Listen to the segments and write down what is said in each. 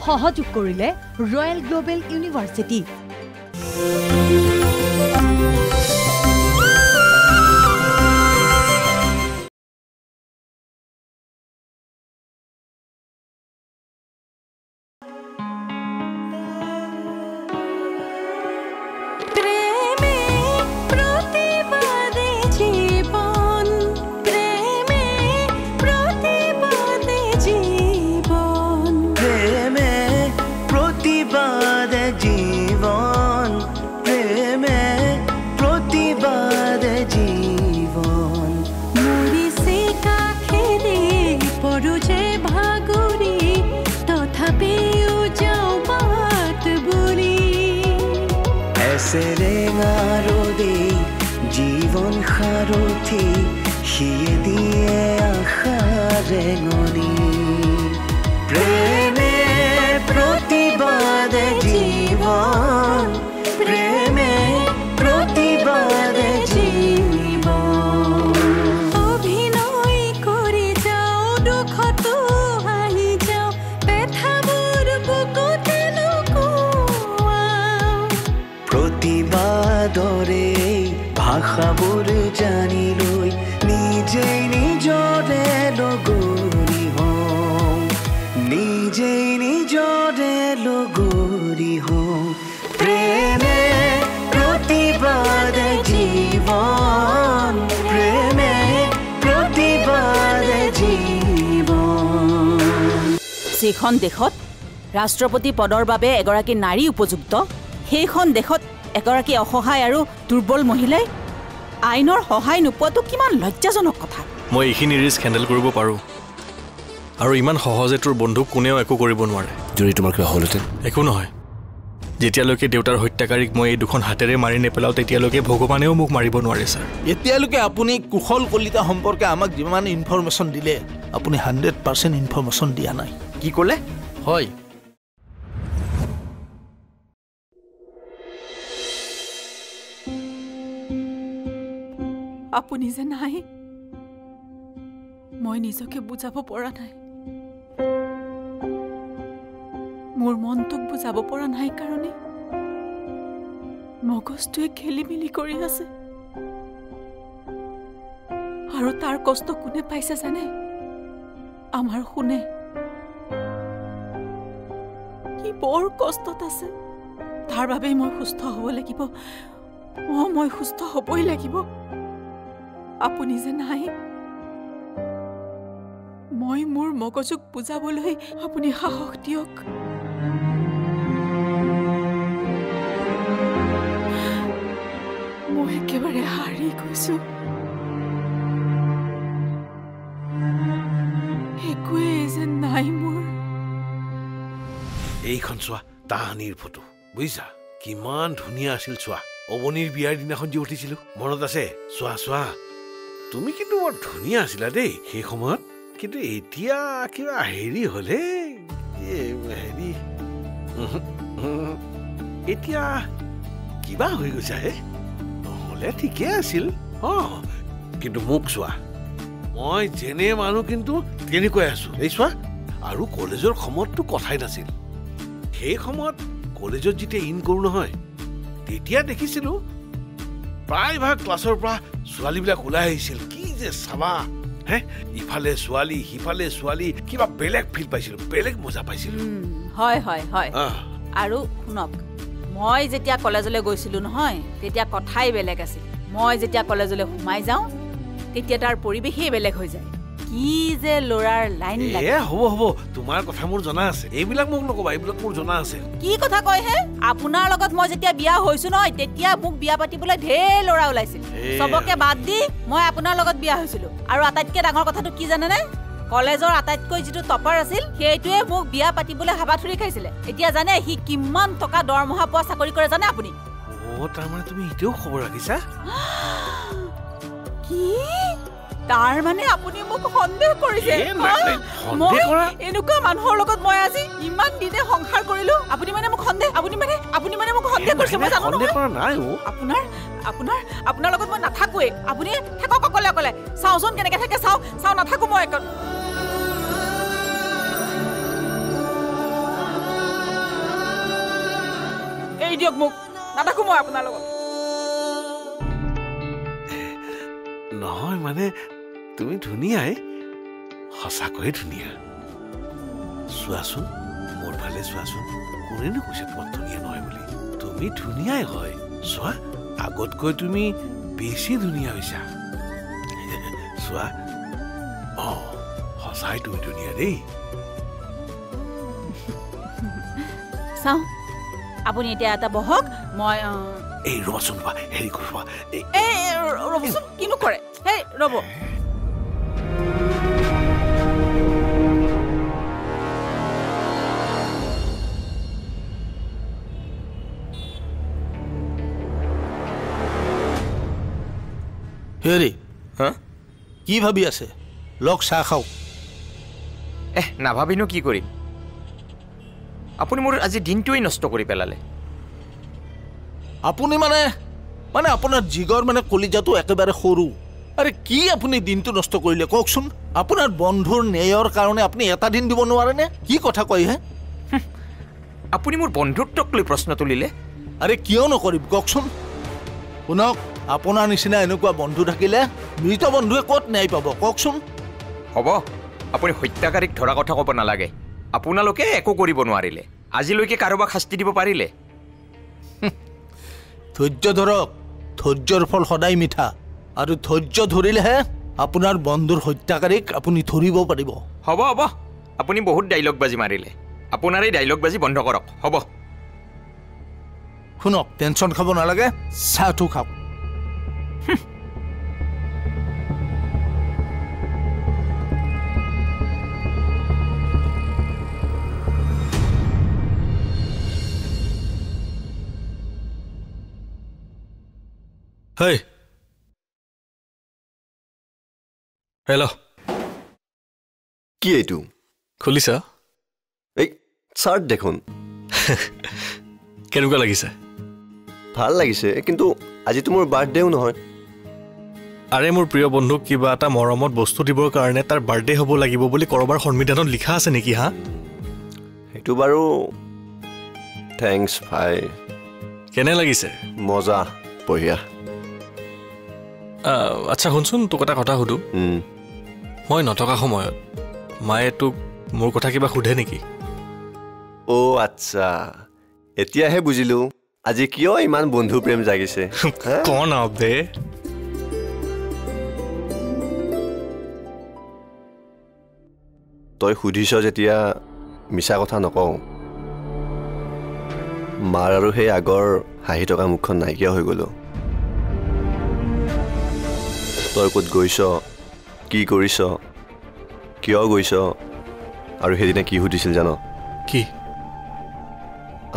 সহযোগ কৰিলে royal global university. জীবন সাৰথি সিয়ে দিয়ে আশাৰে গনি প্ৰেমে প্ৰতিবাদ জীবন প্ৰেমে প্ৰতিবাদ জীবন অভিনয় কৰে যাও দুখতো হাহি যাও ব্যথাবোৰ বুকুতে লুকুৱাও প্ৰতিবাদৰে ভাষাবোৰ জানি লৈ নিজেই নিজৰে লগৰী হওঁ নিজেই নিজৰে লগৰী হওঁ প্ৰেমে প্ৰতিবাদ জীৱন প্ৰেমে প্ৰতিবাদ জীৱন। যিখন দেশত ৰাষ্ট্ৰপতি পদৰ বাবে এগৰাকী নাৰী উপযুক্ত সেইখন দেশত এগৰাকী অসহায় আৰু দুৰ্বল মহিলাই আইনৰ সহায় নোপোৱাটো কিমান লজ্জাজনক কথা। মই এইখিনি ৰিস্ক হেণ্ডেল কৰিব পাৰোঁ আৰু ইমান সহজে তোৰ বন্ধুক কোনেও একো কৰিব নোৱাৰে। যদি তোমাৰ কিবা হ'লহেঁতেন একো নহয়। যেতিয়ালৈকে দেউতাৰ হত্যাকাৰীক মই এই দুখন হাতেৰে মাৰি নেপেলাওঁ তেতিয়ালৈকে ভগৱানেও মোক মাৰিব নোৱাৰে ছাৰ। এতিয়ালৈকে আপুনি কুশল কলিতা সম্পৰ্কে আমাক যিমান ইনফৰমেশ্যন দিলে আপুনি 100% ইনফৰমেশ্যন দিয়া নাই। কি ক'লে? হয় আপুনি যে নাই মই নিজকে বুজাব পৰা নাই মোৰ মনটোক বুজাব পৰা নাই কাৰণে মগজটোৱে খেলি মেলি কৰি আছে আৰু তাৰ কষ্ট কোনে পাইছে জানে? আমাৰ শুনে কি বৰ কষ্টত আছে তাৰ বাবে মই সুস্থ হ'ব লাগিব। মই সুস্থ হ'বই লাগিব। আপুনি যে নাই মই মোৰ মগজুক বুজাবলৈ আপুনি সাহস দিয়ক। মই একেবাৰে হাৰি গৈছো। একোৱেই যেন নাই মোৰ। এইখন চোৱা তাহানিৰ ফটো বুজিছা কিমান ধুনীয়া আছিল। চোৱা অৱনীৰ বিয়াৰ দিনাখন যে উঠিছিলো মনত আছে? চোৱা চোৱা তুমি কিন্তু বৰ ধুনীয়া আছিলা দেই সেই সময়ত। কিন্তু এতিয়া কিবা হেৰি হলে হেৰি এতিয়া কিবা হৈ গৈছা হে। নহলে ঠিকে আছিল কিন্তু মোক চোৱা মই যেনে মানুহ কিন্তু তেনেকৈ আছো এই চোৱা। আৰু কলেজৰ সময়ততো কথাই নাছিল। সেই সময়ত কলেজত যেতিয়া ইন কৰো নহয় তেতিয়া দেখিছিলো প্ৰায়ভাগ ক্লাছৰ পৰা ছোৱালীবিলাক ওলাই আহিছিল। কি যে চাবা হে ইফালে ছোৱালী সিফালে ছোৱালী কিবা বেলেগ ফিল পাইছিলো বেলেগ মজা পাইছিলো। হয় হয় হয়। আৰু শুনক মই যেতিয়া কলেজলৈ গৈছিলো নহয় তেতিয়া কথাই বেলেগ আছিল। মই যেতিয়া কলেজলৈ সোমাই যাওঁ তেতিয়া তাৰ পৰিৱেশেই বেলেগ হৈ যায়। কি যে ল'ৰাৰ লাইন লাগে। হ'ব তোমাৰ কথা মোৰ জনা আছে। এইবিলাক মোক নকবা এইবিলাক মোৰ জনা আছে। কি কথা কয় হে? আপোনাৰ লগত মই যেতিয়া বিয়া হৈছো নহয় তেতিয়া মোক বিয়া পাতিবলৈ ঢেৰ ল'ৰা ওলাইছিল। চবকে বাদ দি মই আপোনাৰ লগত বিয়া হৈছিলো। আৰু আটাইতকৈ ডাঙৰ কথাটো কি জানেনে? কলেজৰ আটাইতকৈ যিটো টপাৰ আছিল সেইটোৱে মোক বিয়া পাতিবলৈ হাবাথুৰি খাইছিলে। এতিয়া জানে সি কিমান টকা দৰমহা পোৱা চাকৰি কৰে জানে আপুনি? তাৰমানে তুমি এতিয়াও খবৰ ৰাখিছা? কি তাৰ মানে আপুনি মোক সন্দেহ কৰিছে? এনেকুৱা মানুহৰ লগত মই আজি ইমান দিনে সংসাৰ কৰিলো। আপুনি মানে মোক সন্দেহ মোক সন্দেহ কৰিছে। মই জানো নহয় আপোনাৰ লগত মই নাথাকোৱে। আপুনি থাকক অকলে অকলে। চাওচোন কেনেকে থাকে চাও নাথাকো মই। এৰি দিয়ক মোক নাথাকো মই আপোনাৰ লগত নহয় মানে তুমি ধুনীয়াই সঁচাকৈয়ে ধুনীয়া চোৱাচোন মোৰ ফালে চোৱাচোন কোনেনো কৈছে তোমাক ধুনীয়া নহয় বুলি তুমি ধুনীয়াই হয় চোৱা আগতকৈ তুমি বেছি ধুনীয়া হৈছা চোৱা সঁচাই তুমি ধুনীয়া দেই চাওঁ আপুনি এতিয়া এটা বহক মই এই ৰ'বাচোন ৰ'বা হেৰি কৰোঁ ৰ'বচোন কিনো কৰে হেই ৰ'ব হেৰি কি ভাবি আছে লগ চাহ খাওক নাভাবিনো কি কৰিম আপুনি মোৰ আজি দিনটোৱেই নষ্ট কৰি পেলালে আপুনি মানে আপোনাৰ জিগৰ মানে কলিজাটো একেবাৰে সৰু আৰে কি আপুনি দিনটো নষ্ট কৰিলে কওকচোন আপোনাৰ বন্ধুৰ ন্যায়ৰ কাৰণে আপুনি এটা দিন দিব নোৱাৰেনে কি কথা কয় হে আপুনি মোৰ বন্ধুত্বক লৈ প্ৰশ্ন তুলিলে আৰে কিয় নকৰিম কওকচোন শুনক আপোনাৰ নিচিনা এনেকুৱা বন্ধু থাকিলে মৃত বন্ধুৱে ক'ত ন্যায় পাব কওকচোন হ'ব আপুনি হত্যাকাৰীক ধৰা কথা ক'ব নালাগে আপোনালোকে একো কৰিব নোৱাৰিলে আজিলৈকে কাৰোবাক শাস্তি দিব পাৰিলে ধৈৰ্য ধৰক ধৈৰ্যৰ ফল সদায় মিঠা আৰু ধৈৰ্য ধৰিলেহে আপোনাৰ বন্ধুৰ হত্যাকাৰীক আপুনি ধৰিব পাৰিব হ'ব হ'ব আপুনি বহুত ডাইলগ বাজি মাৰিলে আপোনাৰ এই ডাইলগ বাজি বন্ধ কৰক হ'ব শুনক টেনশ্যন খাব নালাগে চাহটো খাওক হেই হেল্ল' কি এইটো খুলিছা এই চাৰ্ট দেখোন কেনেকুৱা লাগিছে ভাল লাগিছে কিন্তু আজিতো মোৰ বাৰ্থডেও নহয় আৰে মোৰ প্ৰিয় বন্ধুক কিবা এটা মৰমত বস্তু দিবৰ কাৰণে তাৰ বাৰ্থডে হ'ব লাগিব বুলি কৰবাৰ সংবিধানত লিখা আছে নেকি হা সেইটো বাৰু থেংকছ ভাই কেনে লাগিছে মজা বঢ়িয়া আচ্ছা শুনচোন তোক এটা কথা সুধো মই নথকা সময়ত মায়ে তোক মোৰ কথা কিবা সোধে নেকি আচ্ছা এতিয়াহে বুজিলো আজি কিয় ইমান বন্ধু প্ৰেম জাগিছে কন বে তই সুধিছ যেতিয়া মিছা কথা নকওঁ মাৰ আৰু সেই আগৰ হাঁহি থকা মুখখন নাইকিয়া হৈ গ'লো তই ক'ত গৈছ কি কৰিছ কিয় গৈছ আৰু সেইদিনা কি সুধিছিল জান কি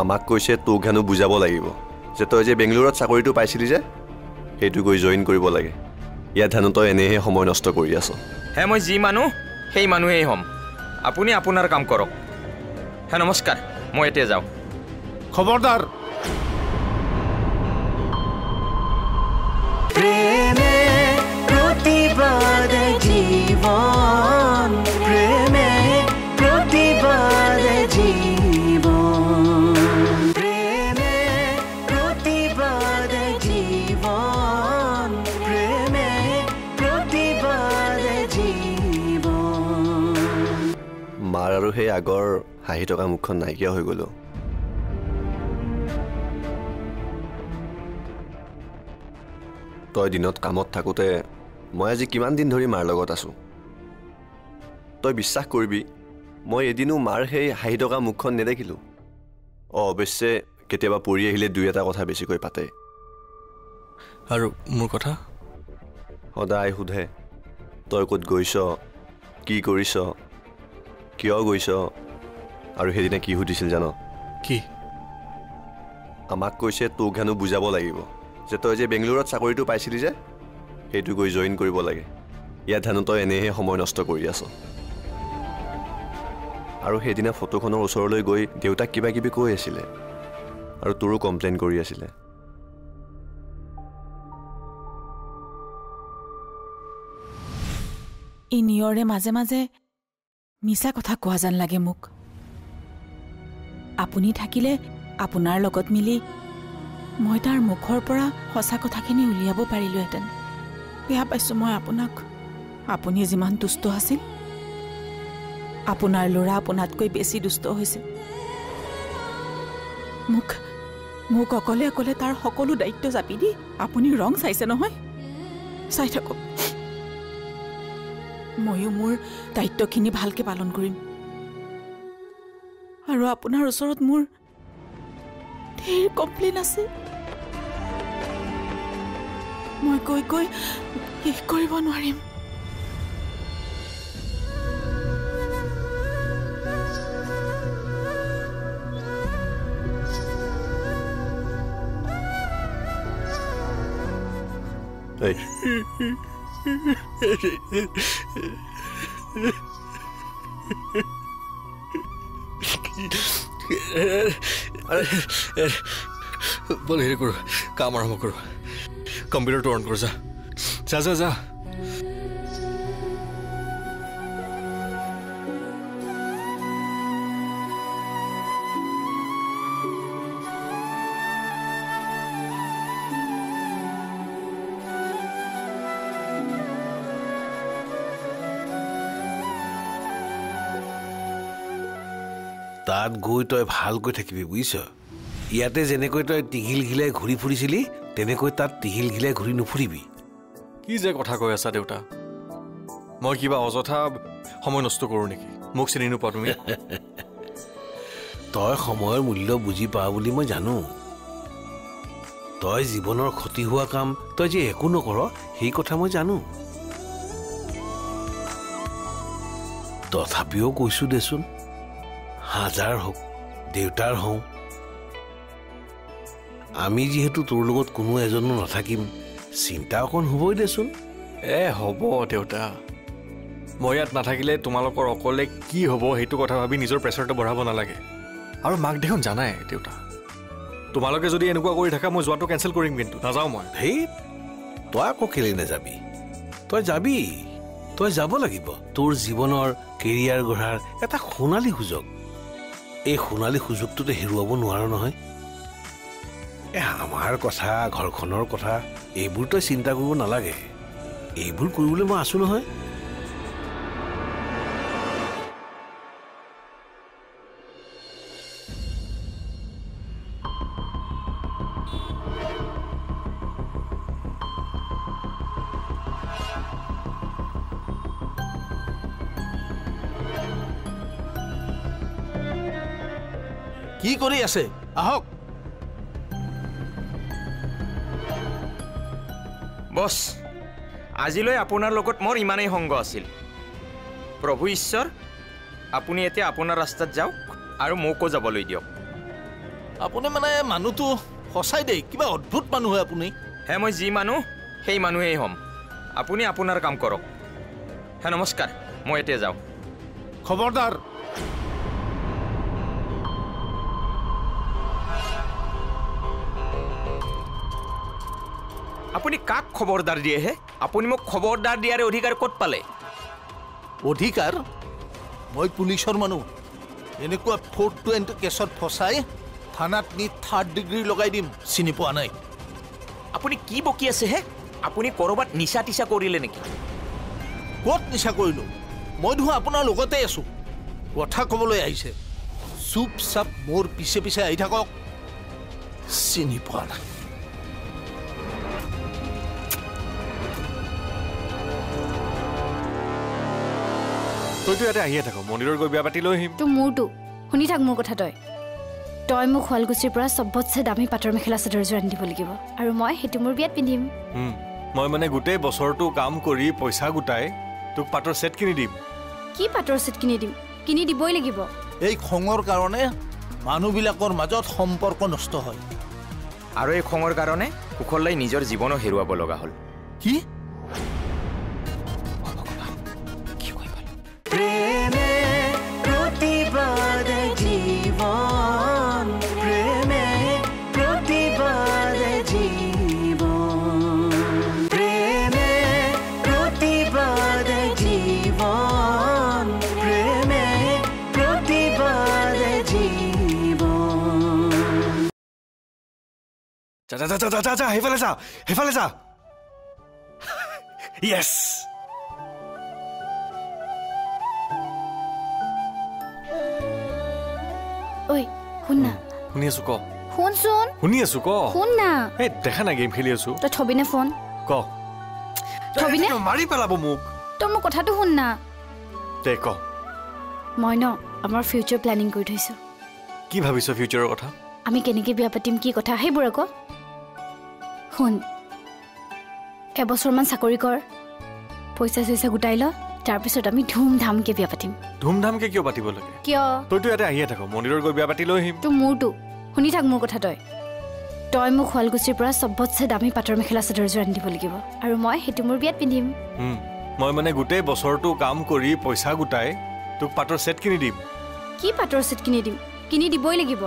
আমাক কৈছে তোক হেনো বুজাব লাগিব যে তই যে বেংগলোৰত চাকৰিটো পাইছিলি যে সেইটো গৈ জইন কৰিব লাগে ইয়াত হেনো তই এনেহে সময় নষ্ট কৰি আছ হে মই যি মানুহ সেই মানুহেই হ'ম আপুনি আপোনাৰ কাম কৰক হে নমস্কাৰ মই এতিয়া যাওঁ খবৰদাৰ প্ৰেমে প্ৰতিবাদ জীৱন প্ৰেমে প্ৰতিবাদ জীৱন প্ৰেমে প্ৰতিবাদ জীৱন প্ৰেমে প্ৰতিবাদ জীৱন মাৰ আৰু সেই আগৰ হাঁহি থকা মুখখন নাইকিয়া হৈ গ'লো তই দিনত কামত থাকোঁতে মই আজি কিমান দিন ধৰি মাৰ লগত আছোঁ তই বিশ্বাস কৰিবি মই এদিনো মাৰ সেই হাঁহি থকা মুখখন নেদেখিলোঁ অৱশ্যে কেতিয়াবা পৰি আহিলে দুই এটা কথা বেছিকৈ পাতে আৰু মোৰ কথা সদায় সোধে তই ক'ত গৈছ কি কৰিছ কিয় গৈছ আৰু সেইদিনা কি সুধিছিল জান কি আমাক কৈছে তোক হেনো বুজাব লাগিব যে তই যে বেংগলোৰত চাকৰিটো পাইছিলি যে সেইটো গৈ জইন কৰিব লাগে ইয়াত হেনো তই এনেহে সময় নষ্ট কৰি আছ আৰু সেইদিনা ফটোখনৰ ওচৰলৈ গৈ দেউতাক কিবা কিবি কৈ আছিলে আৰু তোৰো কমপ্লেইন কৰি আছিলে ই নিয়ৰে মাজে মাজে মিছা কথা কোৱা যেন লাগে মোক আপুনি থাকিলে আপোনাৰ লগত মিলি মই তাৰ মুখৰ পৰা সঁচা কথাখিনি উলিয়াব পাৰিলোহেঁতেন। বেয়া পাইছোঁ মই আপোনাক। আপুনি যিমান দুষ্ট আছিল, আপোনাৰ ল'ৰা আপোনাতকৈ বেছি দুষ্ট হৈছে। মোক অকলে অকলে তাৰ সকলো দায়িত্ব জাপি দি আপুনি ৰং চাইছে নহয়। চাই থাকক, ময়ো মোৰ দায়িত্বখিনি ভালকৈ পালন কৰিম। আৰু আপোনাৰ ওচৰত মোৰ ঢেৰ কমপ্লেইন আছে, মই কৈ কৈ শেষ কৰিব নোৱাৰিম। বল হেৰি কৰোঁ, কাম আৰম্ভ কৰোঁ। কম্পিউটাৰটো অন কৰোঁ। যা যা যা। তাত গৈ তই ভালকৈ থাকিবি, বুজিছ? ইয়াতে যেনেকৈ তই টিঘিল ঘিলাই ঘূৰি ফুৰিছিলি, তেনেকৈ তাত টিঘিল ঘিলাই ঘূৰি নুফুৰিবি। কি যে কথা কৈ আছা দেউতা? মই কিবা অযথা সময় নষ্ট কৰোঁ নেকি? মোক চিনি নোপোৱা তুমি? তই সময়ৰ মূল্য বুজি পাৱ বুলি মই জানো। তই জীৱনৰ ক্ষতি হোৱা কাম তই যে একো নকৰ, সেই কথা মই জানো। তথাপিও কৈছোঁ দেচোন, হাজাৰ হওক দেউতাৰ হওঁ, আমি যিহেতু তোৰ লগত কোনো এজনো নাথাকিম, চিন্তা অকণ হ'বই দেচোন। হ'ব দেউতা, মই ইয়াত নাথাকিলে তোমালোকৰ অকলে কি হ'ব সেইটো কথা ভাবি নিজৰ প্ৰেছাৰটো বঢ়াব নালাগে। আৰু মাক দেখোন জানাই দেউতা, তোমালোকে যদি এনেকুৱা কৰি থাকা মই যোৱাটো কেঞ্চেল কৰিম, কিন্তু নাযাওঁ মই। হেই, তই আকৌ কেলে নাযাবি? তই যাবি, তই যাব লাগিব। তোৰ জীৱনৰ কেৰিয়াৰ গঢ়াৰ এটা সোণালী সুযোগ। এই সোণালী সুযোগটোতে হেৰুৱাব নোৱাৰ নহয়। আমাৰ কথা, ঘৰখনৰ কথা, এইবোৰ তই চিন্তা কৰিব নালাগে। এইবোৰ কৰিবলৈ মই আছো নহয়। কি কৰি আছে? আহক। বছ, আজিলৈ আপোনাৰ লগত মোৰ ইমানেই সংগ আছিল। প্ৰভু ঈশ্বৰ, আপুনি এতিয়া আপোনাৰ ৰাস্তাত যাওক আৰু মোকো যাবলৈ দিয়ক। আপুনি মানে মানুহটো সঁচাই দেই, কিবা অদ্ভুত মানুহ হয় আপুনি। হে, মই যি মানুহ সেই মানুহেই হ'ম। আপুনি আপোনাৰ কাম কৰক। হে, নমস্কাৰ, মই এতিয়া যাওঁ। খবৰদাৰ। আপুনি কাক খবৰদাৰ দিয়ে হে? আপুনি মোক খবৰদাৰ দিয়াৰ অধিকাৰ ক'ত পালে? অধিকাৰ? মই পুলিচৰ মানুহ। এনেকুৱা 420 কেছত ফচাই থানাত নি 3rd ডিগ্ৰী লগাই দিম। চিনি পোৱা নাই? আপুনি কি বকি আছে হে? আপুনি ক'ৰবাত নিচা টিচা কৰিলে নেকি? ক'ত নিচা কৰিলোঁ? মই দেখোন আপোনাৰ লগতে আছোঁ। কথা ক'বলৈ আহিছে, চুপ চাপ মোৰ পিছে পিছে আহি থাকক। চিনি পোৱা নাই? তইতো ইয়াতে আহিয়ে থাক, মন্দিৰত গৈ বিয়া পাতি লৈ আহিম। তো মোৰতো শুনি থাক মোৰ কথা। তই মোক শুৱালকুছিৰ পৰা চবতছে দামী পাটৰ মেখেলা চাদৰযোৰ আনি দিব লাগিব, আৰু মই সেইটো মোৰ বিয়াত পিন্ধিম। মই মানে গোটেই বছৰটো কাম কৰি পইচা গোটাই তোক পাটৰ ছেট কিনি দিম। কি পাটৰ ছেট কিনি দিম? কিনি দিবই লাগিব। এই খঙৰ কাৰণে মানুহবিলাকৰ মাজত সম্পৰ্ক নষ্ট হয়। আৰু এই খঙৰ কাৰণে কুশলদাই নিজৰ জীৱনো হেৰুৱাব লগা হ'ল। কি? প্ৰেমে প্ৰতিবাদ জীৱন, প্ৰেমে প্ৰতিবাদ জীৱন, প্ৰেমে প্ৰতিবাদ জীৱন, প্ৰেমে প্ৰতিবাদ জীৱন। যা যা যা যা যা যা সেইফালে যা য়েছ ঐ শুন না শুনি আছো ক শুনচোন শুনি আছো ক শুন না এই দেখা না গেম খেলি আছো তই থবিনে ফোন ক থবিনে মাৰি পেলাব মোক তই মোৰ কথাটো শুন না দে ক মই ন আমাৰ ফিউচাৰ প্লেনিং কৰি থৈছোঁ কি ভাবিছ ফিউচাৰৰ কথা আমি কেনেকৈ বিয়া পাতিম কি কথা সেইবোৰ আকৌ শুন এবছৰমান চাকৰি কৰ পইচা চইচা গোটাই ল তাৰপিছত আমি ধুমধামকৈ বিয়া পাতিম ধুমধামকৈ কিয় পাতিব লাগে কিয় তইতো ইয়াতে আহিয়ে থাক মন্দিৰত গৈ বিয়া পাতি লৈ আহিম তোৰ মোৰটো শুনি থাক মোৰ কথা তই মোক শুৱালকুছিৰ পৰা চবতছে দামী পাটৰ মেখেলা চাদৰযোৰ আনি দিব লাগিব আৰু মই সেইটো মোৰ বিয়াত পিন্ধিম মই মানে গোটেই বছৰটো কাম কৰি পইচা গোটাই তোক পাটৰ ছেট কিনি দিম কি পাটৰ ছেট কিনি দিম কিনি দিবই লাগিব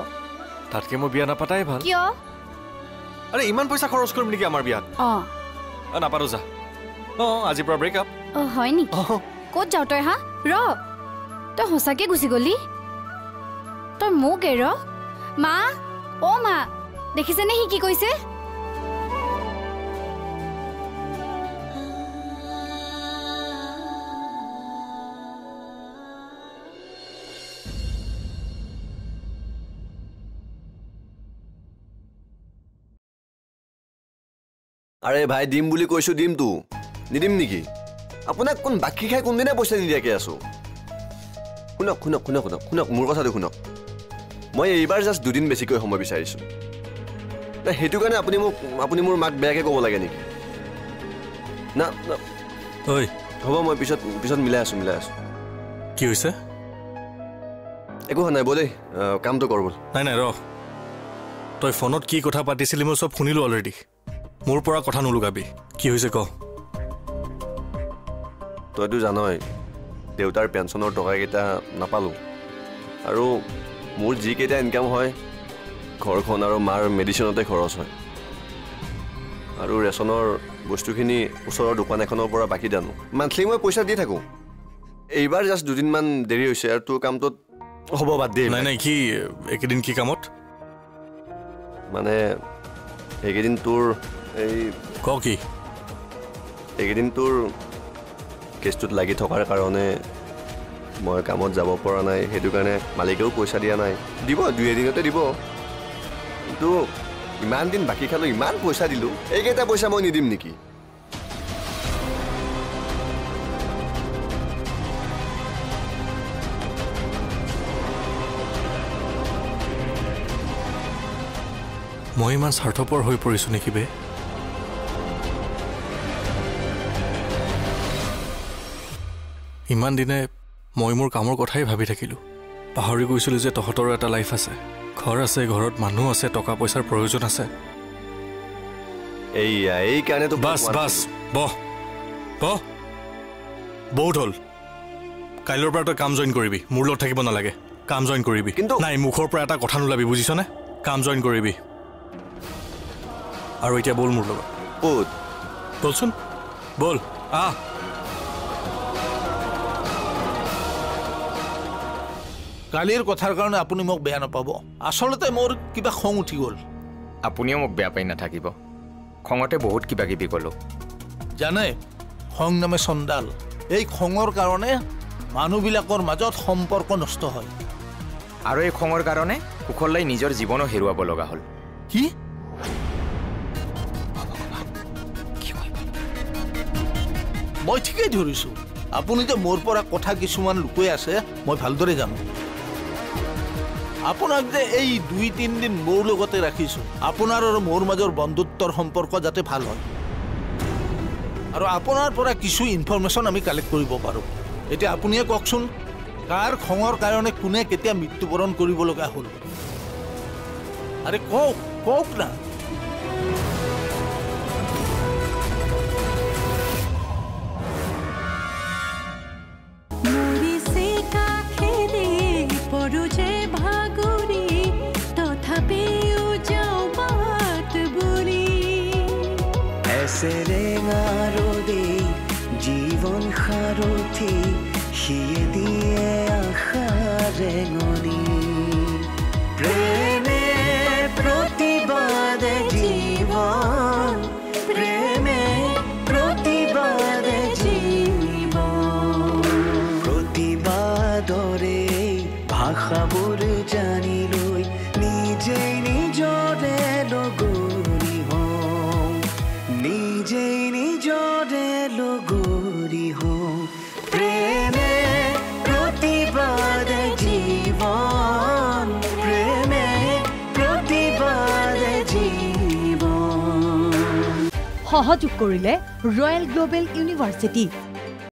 তাতকৈ মই বিয়া নাপাতাই ভাল কিয় আৰে ইমান পইচা খৰচ কৰিম নেকি আমাৰ বিয়াত নাপাতো যা আজিৰ পৰা ব্ৰেকআপ হয় নেকি ক'ত যাওঁ তই হা ৰ তই সঁচাকৈ গুচি গলি তই মোক এৰ মা মা দেখিছেনে সি কি কৈছে আৰে ভাই দিম বুলি কৈছো দিমতো নিদিম নেকি আপোনাক কোন বাকী খাই কোনদিনা পইচা নিদিয়াকৈ আছো শুনক শুনক শুনক শুনক শুনক মোৰ কথাটো শুনক মই এইবাৰ জাষ্ট 2 দিন বেছিকৈ সময় বিচাৰিছোঁ না সেইটো কাৰণে আপুনি মোৰ মাক বেয়াকৈ ক'ব লাগে নেকি না ঐ হ'ব মই পিছত মিলাই আছোঁ কি হৈছে একো হোৱা নাই ব'লেই কামটো কৰ ব'ল নাই ৰ তই ফোনত কি কথা পাতিছিলি মই চব শুনিলোঁ অলৰেডি মোৰ পৰা কথা নলুকাবি কি হৈছে ক তইতো জানই দেউতাৰ পেঞ্চনৰ টকাকেইটা নাপালোঁ আৰু মোৰ যিকেইটা ইনকাম হয় ঘৰখন আৰু মাৰ মেডিচিনতে খৰচ হয় আৰু ৰেচনৰ বস্তুখিনি ওচৰৰ দোকান এখনৰ পৰা বাকী দানো মান্থলি মই পইচা দি থাকোঁ এইবাৰ জাষ্ট 2 দিনমান দেৰি হৈছে আৰু তোৰ কামটোত হ'ব বাদ দে নাই কি একেদিন কি কামত মানে এইকেইদিন তোৰ এই ক কি এইকেইদিন তোৰ কেছটোত লাগি থকাৰ কাৰণে মই কামত যাব পৰা নাই সেইটো কাৰণে মালিকেও পইচা দিয়া নাই দিব 2 দিনতে দিব কিন্তু ইমান দিন বাকী খালোঁ ইমান পইচা দিলোঁ এইকেইটা পইচা মই নিদিম নেকি মই ইমান স্বাৰ্থপৰ হৈ পৰিছোঁ নেকি বে ইমান দিনে মই মোৰ কামৰ কথাই ভাবি থাকিলোঁ পাহৰি গৈছিলোঁ যে তহঁতৰো এটা লাইফ আছে ঘৰ আছে ঘৰত মানুহ আছে টকা পইচাৰ প্ৰয়োজন আছে এই কাৰণেতো বাছ বহ বহুত হ'ল কাইলৈৰ পৰা তই কাম জইন কৰিবি মোৰ লগত থাকিব নালাগে কাম জইন কৰিবি কিন্তু নাই মুখৰ পৰা এটা কথা নোলাবি বুজিছনে কাম জইন কৰিবি আৰু এতিয়া বল মোৰ লগত বলচোন বল কালিৰ কথাৰ কাৰণে আপুনি মোক বেয়া নাপাব আচলতে মোৰ কিবা খং উঠি গ'ল আপুনিও মোক বেয়া পাই নাথাকিব খঙতে বহুত কিবা কিবি ক'লোঁ জানে খং নামে চণ্ডাল এই খঙৰ কাৰণে মানুহবিলাকৰ মাজত সম্পৰ্ক নষ্ট হয় আৰু এই খঙৰ কাৰণে কুশলাই নিজৰ জীৱনো হেৰুৱাব লগা হ'ল কি মই ঠিকেই ধৰিছোঁ আপুনি যে মোৰ পৰা কথা কিছুমান লুকুৱাই আছে মই ভালদৰে জানো আপোনাক যে এই 2-3 দিন মোৰ লগতে ৰাখিছোঁ আপোনাৰ আৰু মোৰ মাজৰ বন্ধুত্বৰ সম্পৰ্ক যাতে ভাল হয় আৰু আপোনাৰ পৰা কিছু ইনফৰমেশ্যন আমি কালেক্ট কৰিব পাৰোঁ এতিয়া আপুনিয়ে কওকচোন কাৰ খঙৰ কাৰণে কোনে কেতিয়া মৃত্যুবৰণ কৰিব লগা হ'ল আৰে কওক না জীবন সাৰথি সিয়ে দিয়ে আশা ৰেঙনি প্ৰেমে প্ৰতিবাদে লগৰী হওঁ প্ৰেমে প্ৰতিবাদ জীৱন প্ৰেমে প্ৰতিবাদ জীৱন সহযোগ কৰিলে ৰয়েল গ্লোবেল ইউনিভাৰ্চিটি